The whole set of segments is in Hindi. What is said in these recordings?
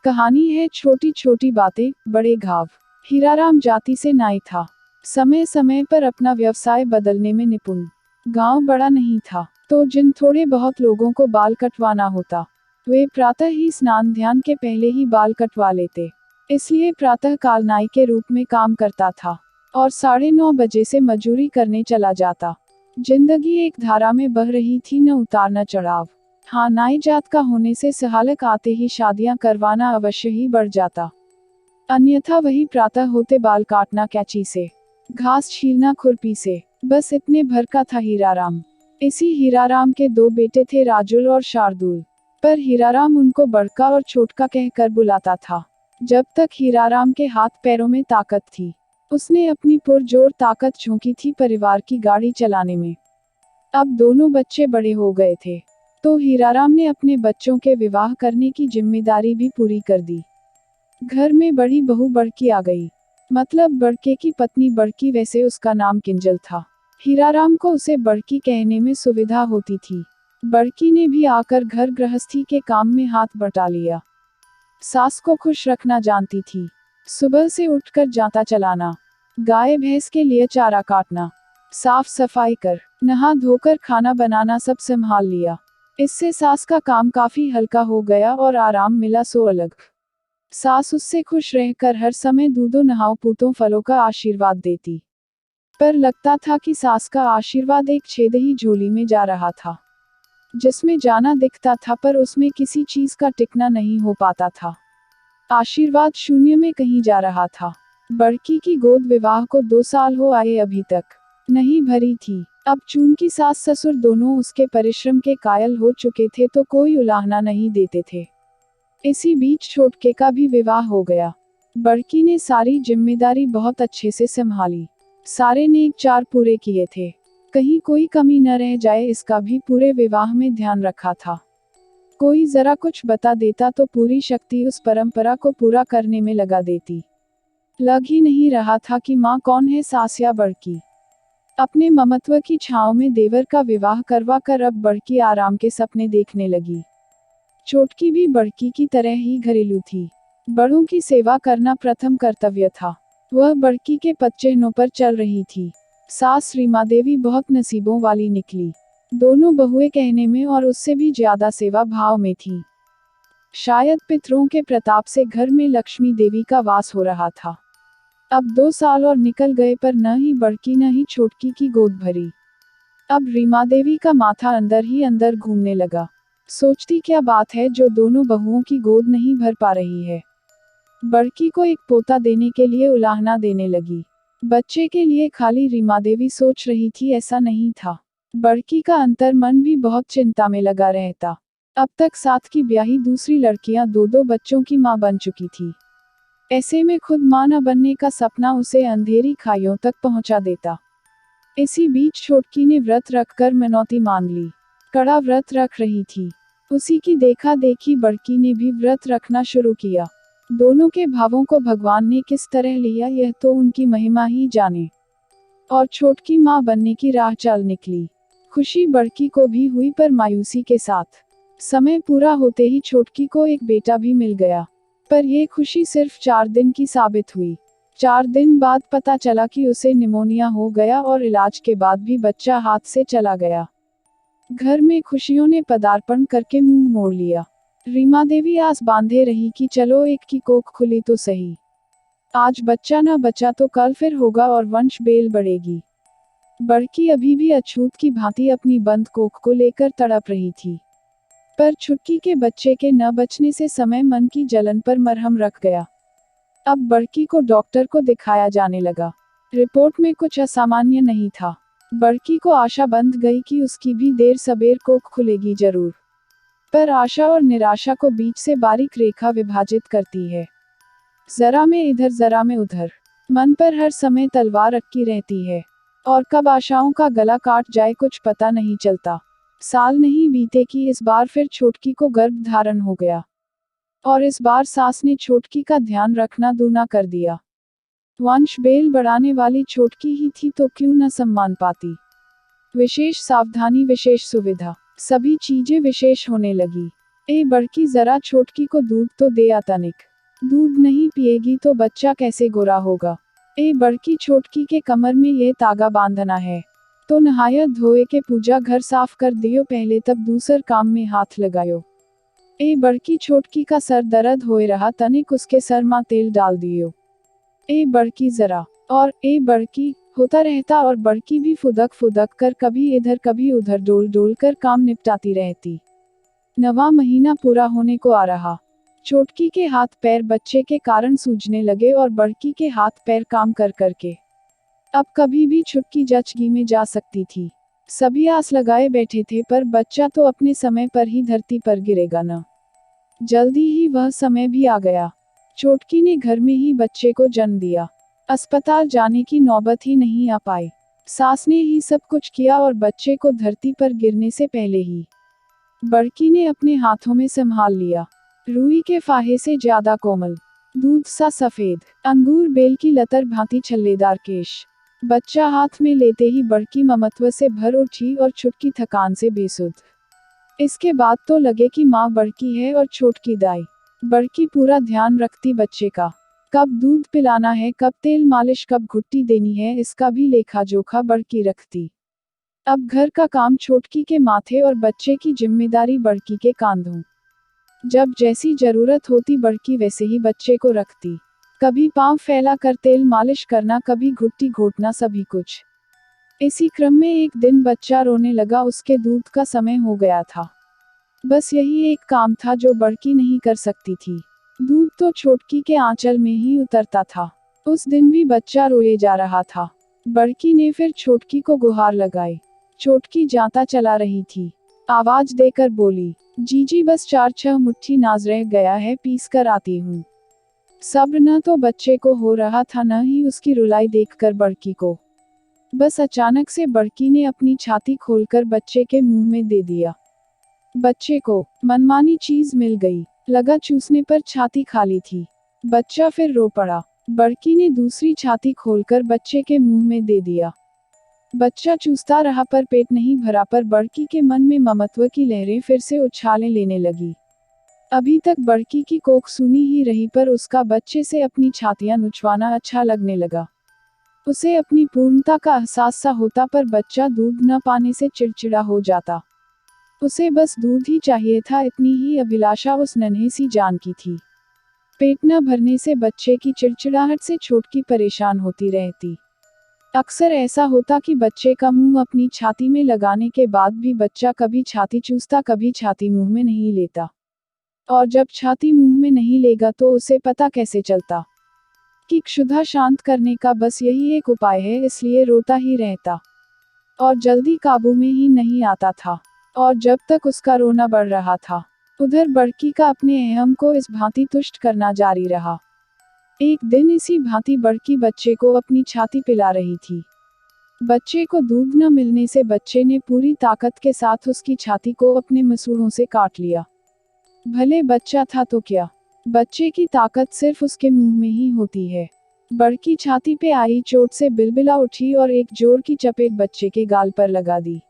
कहानी है छोटी छोटी बातें बड़े घाव। हीराराम जाति से नाई था। समय समय पर अपना व्यवसाय बदलने में निपुण। गांव बड़ा नहीं था, तो जिन थोड़े बहुत लोगों को बाल कटवाना होता, वे प्रातः ही स्नान ध्यान के पहले ही बाल कटवा लेते। इसलिए प्रातः काल नाई के रूप में काम करता था और 9:30 बजे से मजूरी करने चला जाता। जिंदगी एक धारा में बह रही थी, न उतार न चढ़ाव। हाँ, नाई जात का होने से सहालक आते ही शादियां करवाना अवश्य ही बढ़ जाता, अन्यथा वही प्रातः होते बाल काटना कैंची से, घास छीलना खुरपी से। बस इतने भर का था हीराराम। इसी हीराराम के 2 बेटे थे, राजुल और शार्दुल। पर हीराराम उनको बड़का और छोटका कहकर बुलाता था। जब तक हीराराम के हाथ पैरों में ताकत थी, उसने अपनी पुरजोर ताकत झोंकी थी परिवार की गाड़ी चलाने में। अब दोनों बच्चे बड़े हो गए थे, तो हीराराम ने अपने बच्चों के विवाह करने की जिम्मेदारी भी पूरी कर दी। घर में बड़ी बहू बड़की आ गई, मतलब बड़के की पत्नी बड़की, वैसे उसका नाम किंजल था। हीराराम को उसे बड़की कहने में सुविधा होती थी। बड़की ने भी आकर घर गृहस्थी के काम में हाथ बटा लिया। सास को खुश रखना जानती थी। सुबह से उठकर जांता चलाना, गाय भैंस के लिए चारा काटना, साफ सफाई कर, नहा धोकर खाना बनाना सब संभाल लिया। इससे सास का काम काफी हल्का हो गया और आराम मिला सो अलग। सास उससे खुश रहकर हर समय दूधों नहाओ पूतों फलों का आशीर्वाद देती। पर लगता था कि सास का आशीर्वाद एक छेदही झोली में जा रहा था, जिसमें जाना दिखता था पर उसमें किसी चीज का टिकना नहीं हो पाता था। आशीर्वाद शून्य में कहीं जा रहा था। बड़की की गोद विवाह को 2 साल हो आए, अभी तक नहीं भरी थी। अब चूंकि सास ससुर दोनों उसके परिश्रम के कायल हो चुके थे, तो कोई उलाहना नहीं देते थे। इसी बीच छोटके का भी विवाह हो गया। बड़की ने सारी जिम्मेदारी बहुत अच्छे से संभाली। सारे नेक 4 पूरे किए थे, कहीं कोई कमी न रह जाए इसका भी पूरे विवाह में ध्यान रखा था। कोई जरा कुछ बता देता तो पूरी शक्ति उस परंपरा को पूरा करने में लगा देती। लग ही नहीं रहा था कि माँ कौन है, सास या बड़की। अपने ममत्व की छांव में देवर का विवाह करवा कर अब बड़की आराम के सपने देखने लगी। छोटकी भी बड़की की तरह ही घरेलू थी। बड़ों की सेवा करना प्रथम कर्तव्य था। वह बड़की के पदचिह्नों पर चल रही थी। सास रीमा देवी बहुत नसीबों वाली निकली। दोनों बहुएं कहने में और उससे भी ज्यादा सेवा भाव में थी। शायद पितरों के प्रताप से घर में लक्ष्मी देवी का वास हो रहा था। अब 2 साल और निकल गए, पर न ही बड़की न ही छोटकी की गोद भरी। अब रीमा देवी का माथा अंदर ही अंदर घूमने लगा। सोचती क्या बात है जो दोनों बहुओं की गोद नहीं भर पा रही है। बड़की को एक पोता देने के लिए उलाहना देने लगी। बच्चे के लिए खाली रीमा देवी सोच रही थी, ऐसा नहीं था। बड़की का अंतर मन भी बहुत चिंता में लगा रहता। अब तक 7 की ब्याही दूसरी लड़कियां 2-2 बच्चों की मां बन चुकी थी। ऐसे में खुद मां न बनने का सपना उसे अंधेरी खाइयों तक पहुंचा देता। इसी बीच छोटकी ने व्रत रखकर मनौती मांग ली। कड़ा व्रत रख रही थी, उसी की देखा देखी बड़की ने भी व्रत रखना शुरू किया। दोनों के भावों को भगवान ने किस तरह लिया यह तो उनकी महिमा ही जाने। और छोटकी मां बनने की राह चल निकली। खुशी बड़की को भी हुई, पर मायूसी के साथ। समय पूरा होते ही छोटकी को एक बेटा भी मिल गया, पर यह खुशी सिर्फ 4 दिन की साबित हुई। 4 दिन बाद पता चला कि उसे निमोनिया हो गया और इलाज के बाद भी बच्चा हाथ से चला गया। घर में खुशियों ने पदार्पण करके मुंह मोड़ लिया। रीमा देवी आस बांधे रही कि चलो एक की कोख खुली तो सही। आज बच्चा न बचा तो कल फिर होगा और वंश बेल बढ़ेगी। बड़की अभी भी अछूत की भांति अपनी बंद कोख को लेकर तड़प रही थी, पर छुटकी के बच्चे के न बचने से समय मन की जलन पर मरहम रख गया। अब बड़की को डॉक्टर को दिखाया जाने लगा। रिपोर्ट में कुछ असामान्य नहीं था। बड़की को आशा बंध गई कि उसकी भी देर सबेर कोख खुलेगी जरूर। पर आशा और निराशा को बीच से बारीक रेखा विभाजित करती है। जरा में इधर जरा में उधर, मन पर हर समय तलवार अटकी रहती है, और कब आशाओं का गला काट जाए कुछ पता नहीं चलता। साल नहीं बीते कि इस बार फिर छोटकी को गर्भ धारण हो गया, और इस बार सास ने छोटकी का ध्यान रखना दूना कर दिया। वंश बेल बढ़ाने वाली छोटकी ही थी तो क्यों न सम्मान पाती। विशेष सावधानी, विशेष सुविधा, सभी चीजें विशेष होने लगी। ए बड़की जरा छोटकी को दूध तो दे आ तनिक। दूध नहीं पिएगी तो बच्चा कैसे गोरा होगा। ए बड़की छोटकी के कमर में ये तागा बांधना है। तो नहाया धोए के पूजा घर साफ कर दियो पहले तब दूसर काम में हाथ लगायो। ए बड़की छोटकी का सर दर्द होए रहा तनिक उसके सर मां तेल डाल दियो। ए बड़की जरा। और ए बड़की होता रहता और बड़की भी फुदक फुदक कर कभी इधर कभी उधर डोल डोल कर काम निपटाती रहती। 9वां महीना पूरा होने को आ रहा। छोटकी के हाथ पैर बच्चे के कारण सूजने लगे और बड़की के हाथ पैर काम कर करके अब कभी भी छुटकी जचगी में जा सकती थी। सभी आस लगाए बैठे थे पर बच्चा तो अपने समय पर ही धरती पर गिरेगा न। जल्दी ही वह समय भी आ गया। छोटकी ने घर में ही बच्चे को जन्म दिया। अस्पताल जाने की नौबत ही नहीं आ पाई। सास ने ही सब कुछ किया और बच्चे को धरती पर गिरने से पहले ही बड़की ने अपने हाथों में संभाल लिया। रूई के फाहे से ज्यादा कोमल, दूध सा सफेद, अंगूर बेल की लतर भांति छल्लेदार केश। बच्चा हाथ में लेते ही बड़की ममत्व से भर उठी और छुटकी थकान से बेसुध। इसके बाद तो लगे कि माँ बड़की है और छोटकी दाई। बड़की पूरा ध्यान रखती बच्चे का, कब दूध पिलाना है, कब तेल मालिश, कब घुट्टी देनी है, इसका भी लेखा जोखा बड़की रखती। अब घर का काम छोटकी के माथे और बच्चे की जिम्मेदारी बड़की के कांधों। जब जैसी जरूरत होती बड़की वैसे ही बच्चे को रखती। कभी पांव फैला कर तेल मालिश करना, कभी घुट्टी घोटना, सभी कुछ। इसी क्रम में एक दिन बच्चा रोने लगा, उसके दूध का समय हो गया था। बस यही एक काम था जो बड़की नहीं कर सकती थी। दूध तो छोटकी के आंचल में ही उतरता था। उस दिन भी बच्चा रोए जा रहा था। बड़की ने फिर छोटकी को गुहार लगाई। छोटकी जाता चला रही थी। आवाज देकर बोली, जीजी बस 4-6 मुट्ठी नाज रह गया है, पीस कर आती हूँ। सब्र न तो बच्चे को हो रहा था न ही उसकी रुलाई देखकर बड़की को। बस अचानक से बड़की ने अपनी छाती खोलकर बच्चे के मुंह में दे दिया। बच्चे को मनमानी चीज मिल गई, लगा चूसने पर छाती खाली थी। बच्चा फिर रो पड़ा। बड़की ने दूसरी छाती खोलकर बच्चे के मुंह में दे दिया। बच्चा चूसता रहा पर पेट नहीं भरा, पर बड़की के मन में ममत्व की लहरें फिर से उछालें लेने लगी। अभी तक बड़की की कोख सुनी ही रही पर उसका बच्चे से अपनी छातियां नुचवाना अच्छा लगने लगा। उसे अपनी पूर्णता का एहसास सा होता, पर बच्चा दूध न पाने से चिड़चिड़ा हो जाता। उसे बस दूध ही चाहिए था, इतनी ही अभिलाषा उस नन्हे सी जान की थी। पेट न भरने से बच्चे की चिड़चिड़ाहट से छोटकी परेशान होती रहती। अक्सर ऐसा होता कि बच्चे का मुंह अपनी छाती में लगाने के बाद भी बच्चा कभी छाती चूसता, कभी छाती मुंह में नहीं लेता। और जब छाती मुंह में नहीं लेगा तो उसे पता कैसे चलता कि क्षुधा शांत करने का बस यही एक उपाय है, इसलिए रोता ही रहता और जल्दी काबू में ही नहीं आता था। और जब तक उसका रोना बढ़ रहा था, उधर बड़की का अपने अहम को इस भांति तुष्ट करना जारी रहा। एक दिन इसी भांति बड़की बच्चे को अपनी छाती पिला रही थी। बच्चे को दूध न मिलने से बच्चे ने पूरी ताकत के साथ उसकी छाती को अपने मसूड़ों से काट लिया। भले बच्चा था तो क्या, बच्चे की ताकत सिर्फ उसके मुंह में ही होती है। बड़की छाती पे आई चोट से बिलबिला उठी और एक जोर की चपेट बच्चे के गाल पर लगा दी।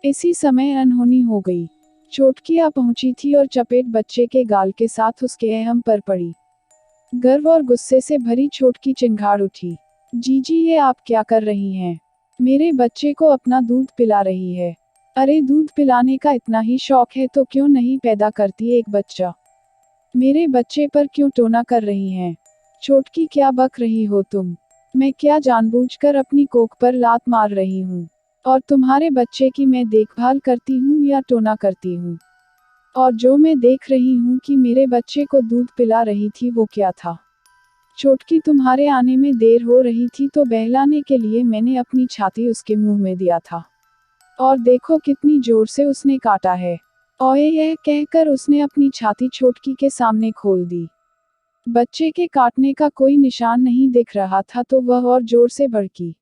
इसी समय अनहोनी हो गई। छोटकी आ पहुंची थी और चपेट बच्चे के गाल के साथ उसके अहम पर पड़ी। गर्व और गुस्से से भरी छोटकी चिंगाड़ उठी, जीजी ये आप क्या कर रही हैं? मेरे बच्चे को अपना दूध पिला रही है। अरे दूध पिलाने का इतना ही शौक है तो क्यों नहीं पैदा करती एक बच्चा? मेरे बच्चे पर क्यों टोना कर रही हैं? छोटकी क्या बक रही हो तुम? मैं क्या जानबूझकर अपनी कोख पर लात मार रही हूँ? और तुम्हारे बच्चे की मैं देखभाल करती हूँ या टोना करती हूँ? और जो मैं देख रही हूँ कि मेरे बच्चे को दूध पिला रही थी वो क्या था? छोटकी तुम्हारे आने में देर हो रही थी तो बहलाने के लिए मैंने अपनी छाती उसके मुंह में दिया था। और देखो कितनी जोर से उसने काटा है। ओए यह कहकर उसने अपनी छाती छोटकी के सामने खोल दी। बच्चे के काटने का कोई निशान नहीं दिख रहा था तो वह और जोर से भड़की।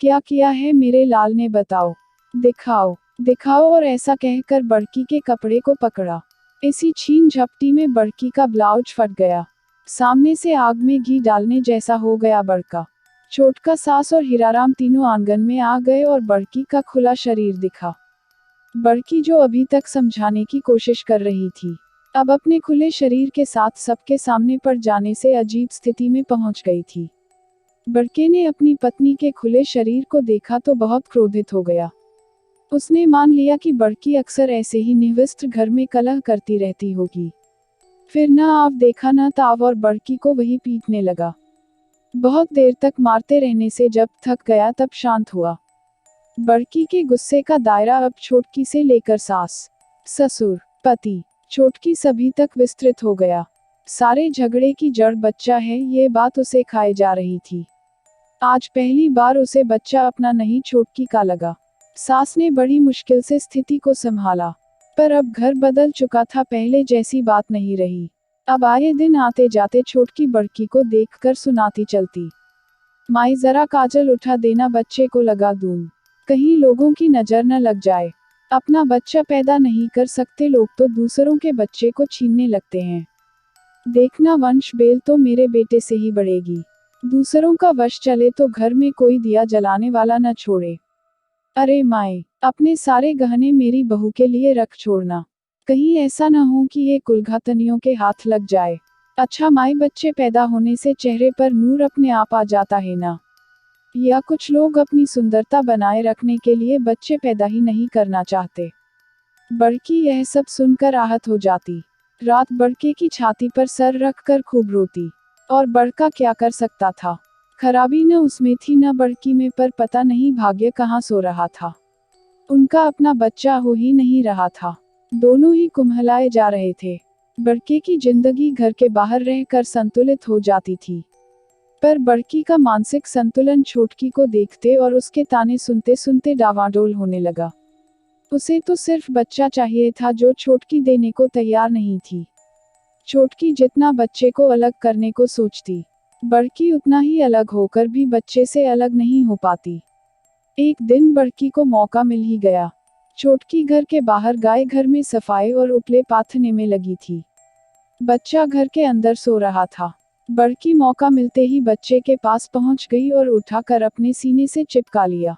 क्या किया है मेरे लाल ने, बताओ, दिखाओ दिखाओ। और ऐसा कहकर बड़की के कपड़े को पकड़ा। इसी छीन झपटी में बड़की का ब्लाउज फट गया। सामने से आग में घी डालने जैसा हो गया बड़का। छोटका, सास और हीराराम तीनों आंगन में आ गए और बड़की का खुला शरीर दिखा। बड़की जो अभी तक समझाने की कोशिश कर रही थी, अब अपने खुले शरीर के साथ सबके सामने पड़ जाने से अजीब स्थिति में पहुंच गई थी। बड़के ने अपनी पत्नी के खुले शरीर को देखा तो बहुत क्रोधित हो गया। उसने मान लिया कि बड़की अक्सर ऐसे ही निविष्ट घर में कलह करती रहती होगी। फिर न आव देखा न ताव और बड़की को वही पीटने लगा। बहुत देर तक मारते रहने से जब थक गया तब शांत हुआ। बड़की के गुस्से का दायरा अब छोटकी से लेकर सास, ससुर, पति, छोटकी सभी तक विस्तृत हो गया। सारे झगड़े की जड़ बच्चा है, ये बात उसे खाए जा रही थी। आज पहली बार उसे बच्चा अपना नहीं छोटकी का लगा। सास ने बड़ी मुश्किल से स्थिति को संभाला, पर अब घर बदल चुका था, पहले जैसी बात नहीं रही। अब आए दिन आते जाते छोटकी बड़की को देखकर सुनाती चलती, माई जरा काजल उठा देना, बच्चे को लगा दूं, कहीं लोगों की नजर न लग जाए। अपना बच्चा पैदा नहीं कर सकते लोग तो दूसरों के बच्चे को छीनने लगते हैं। देखना वंश बेल तो मेरे बेटे से ही बढ़ेगी। दूसरों का वश चले तो घर में कोई दिया जलाने वाला न छोड़े। अरे माए, अपने सारे गहने मेरी बहू के लिए रख छोड़ना, कहीं ऐसा न हो कि ये कुलघातनियों के हाथ लग जाए। अच्छा माए, बच्चे पैदा होने से चेहरे पर नूर अपने आप आ जाता है ना? या कुछ लोग अपनी सुंदरता बनाए रखने के लिए बच्चे पैदा ही नहीं करना चाहते। बड़की यह सब सुनकर आहत हो जाती। रात बड़के की छाती पर सर रखकर खूब रोती। और बड़का क्या कर सकता था? खराबी न उसमें थी न बड़की में, पर पता नहीं भाग्य कहाँ सो रहा था। उनका अपना बच्चा हो ही नहीं रहा था। दोनों ही कुम्हलाए जा रहे थे। बड़के की जिंदगी घर के बाहर रहकर संतुलित हो जाती थी, पर बड़की का मानसिक संतुलन छोटकी को देखते और उसके ताने सुनते सुनते डावाडोल होने लगा। उसे तो सिर्फ बच्चा चाहिए था जो छोटकी देने को तैयार नहीं थी। छोटकी जितना बच्चे को अलग करने को सोचती, बड़की उतना ही अलग होकर भी बच्चे से अलग नहीं हो पाती। एक दिन बड़की को मौका मिल ही गया। छोटकी घर के बाहर गाय घर में सफाई और उपले पाथने में लगी थी। बच्चा घर के अंदर सो रहा था। बड़की मौका मिलते ही बच्चे के पास पहुंच गई और उठाकर अपने सीने से चिपका लिया।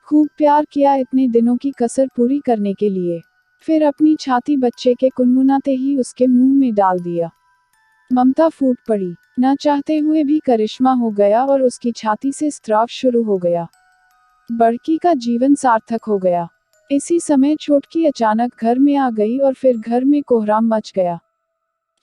खूब प्यार किया इतने दिनों की कसर पूरी करने के लिए। फिर अपनी छाती बच्चे के कुनमुनाते ही उसके मुंह में डाल दिया। ममता फूट पड़ी, न चाहते हुए भी करिश्मा हो गया और उसकी छाती से स्त्राव शुरू हो गया। बड़की का जीवन सार्थक हो गया। इसी समय छोटकी अचानक घर में आ गई और फिर घर में कोहराम मच गया।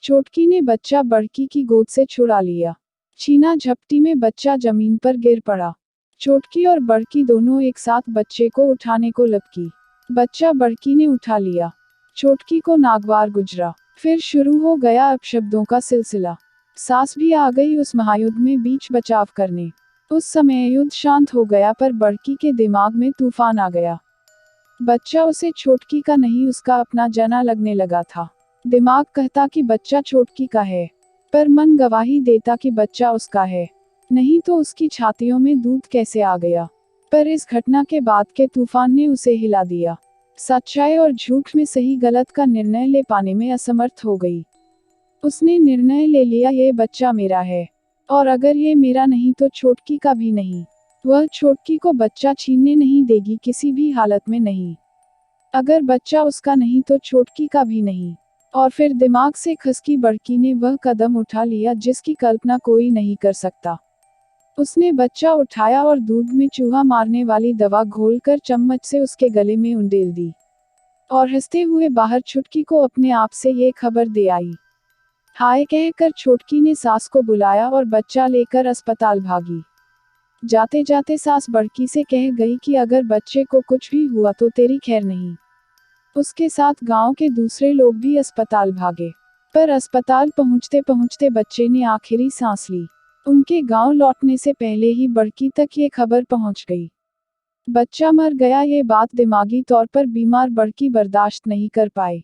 छोटकी ने बच्चा बड़की की गोद से छुड़ा लिया। छीना झपटी में बच्चा जमीन पर गिर पड़ा। छोटकी और बड़की दोनों एक साथ बच्चे को उठाने को लपकी। बच्चा बड़की ने उठा लिया। छोटकी को नागवार गुजरा। फिर शुरू हो गया अपशब्दों का सिलसिला। सास भी आ गई उस महायुद्ध में बीच बचाव करने। उस समय युद्ध शांत हो गया, पर बड़की के दिमाग में तूफान आ गया। बच्चा उसे छोटकी का नहीं उसका अपना जना लगने लगा था। दिमाग कहता कि बच्चा छोटकी का है, पर मन गवाही देता कि बच्चा उसका है। नहीं तो उसकी छातियों में दूध कैसे आ गया। पर इस घटना के बाद के तूफान ने उसे हिला दिया। सच्चाई और झूठ में सही गलत का निर्णय ले पाने में असमर्थ हो गई। उसने निर्णय ले लिया, ये बच्चा मेरा है, और अगर ये मेरा नहीं तो छोटकी का भी नहीं। वह छोटकी को बच्चा छीनने नहीं देगी, किसी भी हालत में नहीं। अगर बच्चा उसका नहीं तो छोटकी का भी नहीं। और फिर दिमाग से खसकी बड़की ने वह कदम उठा लिया जिसकी कल्पना कोई नहीं कर सकता। उसने बच्चा उठाया और दूध में चूहा मारने वाली दवा घोलकर चम्मच से उसके गले में उंडेल दी, और हंसते हुए बाहर छुटकी को अपने आप से ये खबर दे आई। हाय कहकर छोटकी ने सास को बुलाया और बच्चा लेकर अस्पताल भागी। जाते जाते सास बड़की से कह गई कि अगर बच्चे को कुछ भी हुआ तो तेरी खैर नहीं। उसके साथ गांव के दूसरे लोग भी अस्पताल भागे, पर अस्पताल पहुंचते पहुंचते बच्चे ने आखिरी सांस ली। उनके गांव लौटने से पहले ही बड़की तक ये खबर पहुंच गई। बच्चा मर गया, ये बात दिमागी तौर पर बीमार बड़की बर्दाश्त नहीं कर पाई,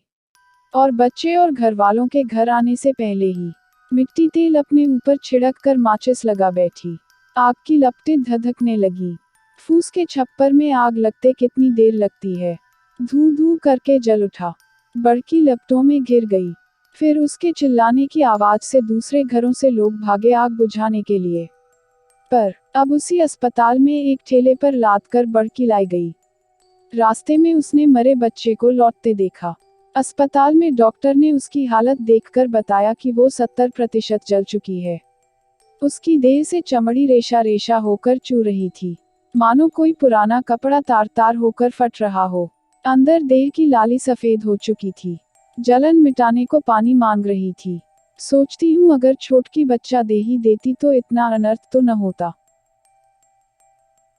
और बच्चे और घर वालों के घर आने से पहले ही मिट्टी तेल अपने ऊपर छिड़क कर माचिस लगा बैठी। आग की लपटें धधकने लगी। फूस के छप्पर में आग लगते कितनी देर लगती है। धू धू करके जल उठा। बड़की लपटों में घिर गई। फिर उसके चिल्लाने की आवाज से दूसरे घरों से लोग भागे आग बुझाने के लिए। पर अब उसी अस्पताल में एक ठेले पर लाद कर बड़की लाई गई। रास्ते में उसने मरे बच्चे को लौटते देखा। अस्पताल में डॉक्टर ने उसकी हालत देखकर बताया कि वो 70% जल चुकी है। उसकी देह से चमड़ी रेशा रेशा होकर चू रही थी, मानो कोई पुराना कपड़ा तार तार होकर फट रहा हो। अंदर देह की लाली सफेद हो चुकी थी, जलन मिटाने को पानी मांग रही थी। सोचती हूँ अगर छोटकी बच्चा दे ही देती तो इतना अनर्थ तो न होता।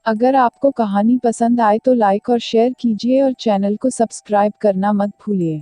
अगर आपको कहानी पसंद आए तो लाइक और शेयर कीजिए और चैनल को सब्सक्राइब करना मत भूलिए।